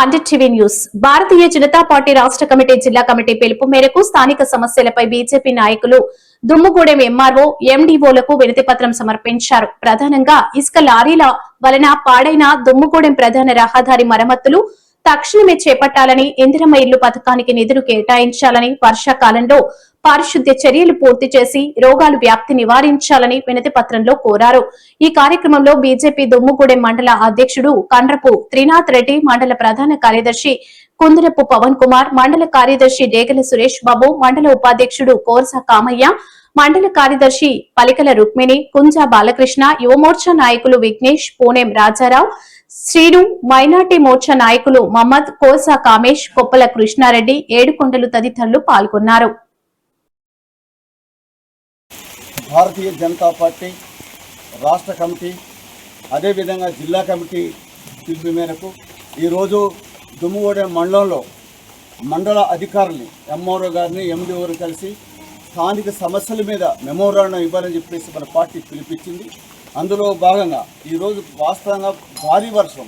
100 TV news. Bharatiya Janata party రాష్ట్ర committee జిల్లా committee పిలుపు మేరకు స్థానిక సమస్యలపై బీజేపీ నాయకులు దుమ్ముగూడెం ఎంఆర్ఓ ఎండీఓలకు వినతి పత్రం సమర్పించారు. ప్రధానంగా ఇసుక లారీల వలన పాడైన దుమ్ముగూడెం ప్రధాన రహదారి మరమ్మతులు తక్షణమే చేపట్టాలని, ఇందిరమ్మ ఇల్లు పథకానికి నిధులు కేటాయించాలని, వర్షాకాలంలో పారిశుద్ధ్య చర్యలు పూర్తి చేసి రోగాలు వ్యాప్తి నివారించాలని వినతి పత్రంలో కోరారు. ఈ కార్యక్రమంలో బీజేపీ దుమ్ముగూడెం మండల అధ్యక్షుడు కండ్రపు త్రినాథ్ రెడ్డి, మండల ప్రధాన కార్యదర్శి కుందరపు పవన్ కుమార్, మండల కార్యదర్శి డేగల సురేష్ బాబు, మండల ఉపాధ్యక్షుడు కోర్స కామయ్య, మండల కార్యదర్శి పలికల రుక్మిణి, కుంజా బాలకృష్ణ, యువమోర్చా నాయకులు విఘ్నేష్, పూణెం రాజారావు, శ్రీను, మైనార్టీ మోర్చా నాయకులు మహమ్మద్, కోసా కామేష్, కొప్పల కృష్ణారెడ్డి, ఏడుకొండలు తదితరులు పాల్గొన్నారు. భారతీయ జనతా పార్టీ రాష్ట్ర కమిటీ అదేవిధంగా జిల్లా కమిటీ పిలుపు మేరకు ఈరోజు దుమ్ముగూడెం మండలంలో మండల అధికారుల్ని ఎంఆర్ఓ గారిని ఎండీఓని కలిసి స్థానిక సమస్యల మీద మెమోరాండం ఇవ్వాలని చెప్పేసి మన పార్టీ పిలిపించింది. అందులో భాగంగా ఈరోజు వాస్తవంగా భారీ వర్షం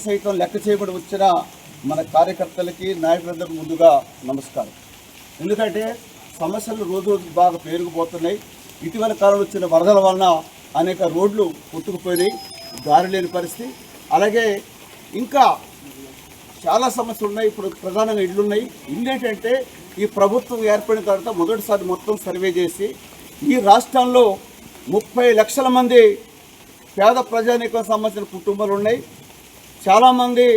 సైతం లెక్క చేయబడి వచ్చిన మన కార్యకర్తలకి నాయకులందరికీ ముందుగా నమస్కారం. ఎందుకంటే సమస్యలు రోజు బాగా పెరిగిపోతున్నాయి. ఇటీవల కాలంలో వచ్చిన వరదల వలన అనేక రోడ్లు కొట్టుకుపోయినాయి, దారి లేని పరిస్థితి. అలాగే ఇంకా చాలా సమస్యలు ఉన్నాయి. ఇప్పుడు ప్రధానంగా ఇళ్ళు ఉన్నాయి. ఇల్లు ఏంటంటే ఈ ప్రభుత్వం ఏర్పడిన తర్వాత మొదటిసారి మొత్తం సర్వే చేసి ఈ రాష్ట్రంలో 30 లక్షల మంది పేద ప్రజానీకం సంబంధించిన కుటుంబాలు ఉన్నాయి. చాలామంది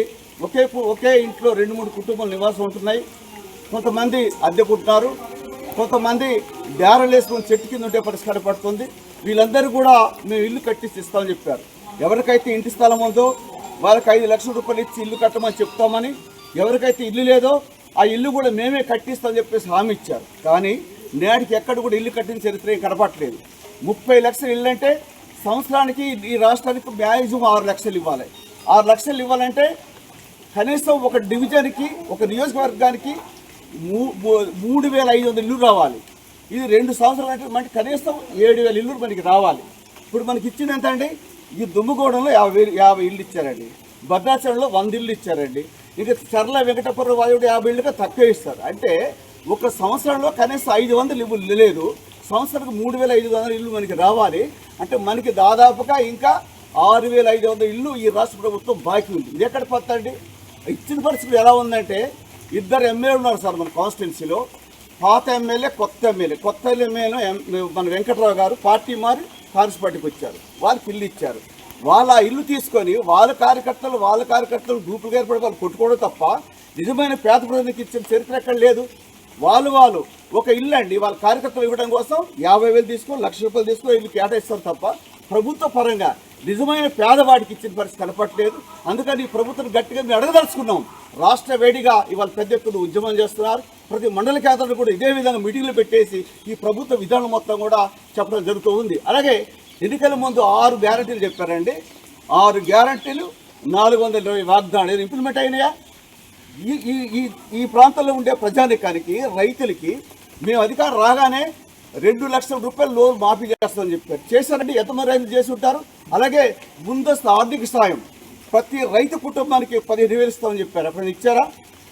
ఒకే ఇంట్లో 2-3 కుటుంబాలు నివాసం ఉంటున్నాయి. కొంతమంది అద్దెకుంటున్నారు, కొంతమంది డేరలు వేసుకొని చెట్టు కింద ఉంటే పరిష్కారం పడుతుంది. వీళ్ళందరూ కూడా మేము ఇల్లు కట్టించి ఇస్తామని చెప్పారు. ఎవరికైతే ఇంటి స్థలం ఉందో వాళ్ళకి 5 లక్షల రూపాయలు ఇచ్చి ఇల్లు కట్టమని చెప్తామని, ఎవరికైతే ఇల్లు లేదో ఆ ఇల్లు కూడా మేమే కట్టిస్తామని చెప్పేసి హామీ ఇచ్చారు. కానీ నేటికి ఎక్కడ కూడా ఇల్లు కట్టిన చరిత్ర ఏం కనపట్లేదు. 30 లక్షల ఇల్లు అంటే సంవత్సరానికి ఈ రాష్ట్రానికి మ్యాక్సిమం 6 లక్షలు ఇవ్వాలి. 6 లక్షలు ఇవ్వాలంటే కనీసం ఒక డివిజన్కి, ఒక నియోజకవర్గానికి 3,500 ఇల్లు రావాలి. ఇది 2 సంవత్సరాలు అంటే మనకి కనీసం 7,000 ఇల్లు మనకి రావాలి. ఇప్పుడు మనకి ఇచ్చింది ఎంత అండి? ఈ దుమ్ముగూడెంలో 50 ఇల్లు ఇచ్చారండి, భద్రాచలంలో 100 ఇల్లు ఇచ్చారండి, ఇక చర్ల వెంకటపురం వాయుడు 50 ఇళ్ళుగా తక్కువ ఇస్తారు. అంటే ఒక సంవత్సరంలో కనీసం 500 ఇల్లు లేదు. సంవత్సరానికి 3,500 ఇల్లు మనకి రావాలి. అంటే మనకి దాదాపుగా ఇంకా 6,500 ఇల్లు ఈ రాష్ట్ర ప్రభుత్వం బాకీ ఉంది. ఇది ఎక్కడ పోతుందండి? ఇచ్చిన పరిస్థితి ఎలా ఉందంటే 2 ఎమ్మెల్యేలు ఉన్నారు సార్ మన కాన్స్టిట్యున్సీలో. పాత ఎమ్మెల్యే, కొత్త ఎమ్మెల్యే మన వెంకటరావు గారు పార్టీ మారి కాంగ్రెస్ పార్టీకి వచ్చారు. వాళ్ళకి ఇల్లు ఇచ్చారు. వాళ్ళ ఇల్లు తీసుకొని వాళ్ళ కార్యకర్తలు గ్రూపులు ఏర్పడి వాళ్ళు కొట్టుకోవడం తప్ప నిజమైన పేద ప్రజలకు ఇచ్చిన చరిత్ర ఎక్కడ లేదు. వాళ్ళు ఒక ఇల్లు అండి వాళ్ళ కార్యకర్తలు ఇవ్వడం కోసం 50,000 తీసుకొని, 1,00,000 రూపాయలు తీసుకొని ఇల్లు కేటాయిస్తారు తప్ప ప్రభుత్వ పరంగా నిజమైన పేదవాడికి ఇచ్చిన పరిస్థితి కనపట్లేదు. అందుకని ఈ ప్రభుత్వం గట్టిగా మేము అడగదలుచుకున్నాం. రాష్ట్ర వేడిగా ఇవాళ పెద్ద ఎత్తున ఉద్యమం చేస్తున్నారు. ప్రతి మండల కేంద్రాలు కూడా ఇదే విధంగా మీటింగ్లు పెట్టేసి ఈ ప్రభుత్వ విధానం మొత్తం కూడా చెప్పడం జరుగుతూ ఉంది. అలాగే ఎన్నికల ముందు 6 గ్యారంటీలు చెప్పారండి. 6 గ్యారంటీలు 420 వాగ్దానాలు ఇంప్లిమెంట్ అయినాయా? ఈ ప్రాంతంలో ఉండే ప్రజానికానికి, రైతులకి మేము అధికారం రాగానే 2 లక్షల రూపాయలు లోన్ మాఫీ చేస్తామని చెప్పారు. చేశారంటే ఎంతమంది రైతులు చేసి ఉంటారు? అలాగే ముందస్తు ఆర్థిక సాయం ప్రతి రైతు కుటుంబానికి 15,000 ఇస్తామని చెప్పారు. అక్కడ ఇచ్చారా?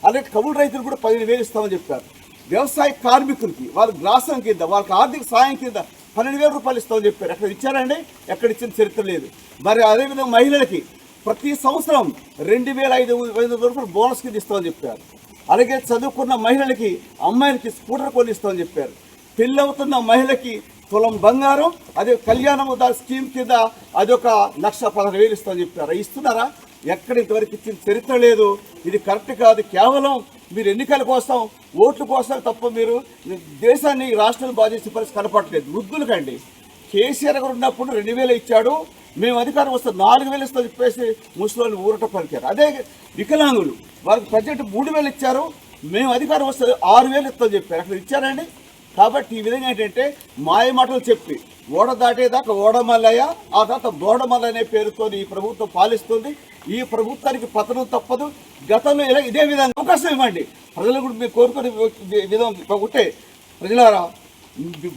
అలాగే కౌలు రైతులు కూడా 15,000 ఇస్తామని చెప్పారు. వ్యవసాయ కార్మికులకి వాళ్ళ గ్రాసం కింద, వాళ్ళకి ఆర్థిక సాయం కింద 12,000 రూపాయలు ఇస్తామని చెప్పారు. ఎక్కడ ఇచ్చారండి? ఎక్కడ ఇచ్చిన చరిత్ర లేదు. మరి అదేవిధంగా మహిళలకి ప్రతి సంవత్సరం 2,500 రూపాయలు బోనస్ కింద ఇస్తామని చెప్పారు. అలాగే చదువుకున్న మహిళలకి, అమ్మాయిలకి స్కూటర్ కొని ఇస్తామని చెప్పారు. పెళ్ళవుతున్న మహిళకి తులం బంగారం, అదే కళ్యాణం స్కీమ్ కింద అదొక 1,16,000 ఇస్తామని చెప్పారు. ఇస్తున్నారా? ఎక్కడ ఇంతవరకు ఇచ్చిన చరిత్ర లేదు. ఇది కరెక్ట్ కాదు. కేవలం మీరు ఎన్నికల కోసం, ఓట్ల కోసం తప్ప మీరు దేశాన్ని, రాష్ట్రాన్ని బాగా చేసే పరిస్థితి కనపడలేదు. వృద్ధులకండి కేసీఆర్ గారు ఉన్నప్పుడు 2,000 ఇచ్చాడు. మేము అధికారం వస్తే 4,000 ఇస్తామని చెప్పేసి ముసలి ఊరట పలికారు. అదే వికలాంగులు వాళ్ళకి బడ్జెట్ 3,000 ఇచ్చారు. మేము అధికారం వస్తే 6,000 ఇస్తామని చెప్పారు. అక్కడ ఇచ్చారండి. కాబట్టి ఈ విధంగా ఏంటంటే మాయ మాటలు చెప్పి ఓడ దాటేదాకా ఓడమల్లయ్య, ఆ తర్వాత బోడమల్ల అనే పేరుతో ఈ ప్రభుత్వం పాలిస్తుంది. ఈ ప్రభుత్వానికి పతనం తప్పదు. గతంలో ఇదే విధంగా అవకాశం ఇవ్వండి. ప్రజలు కూడా మీరు కోరుకునే విధంగా ఒకటే, ప్రజలారా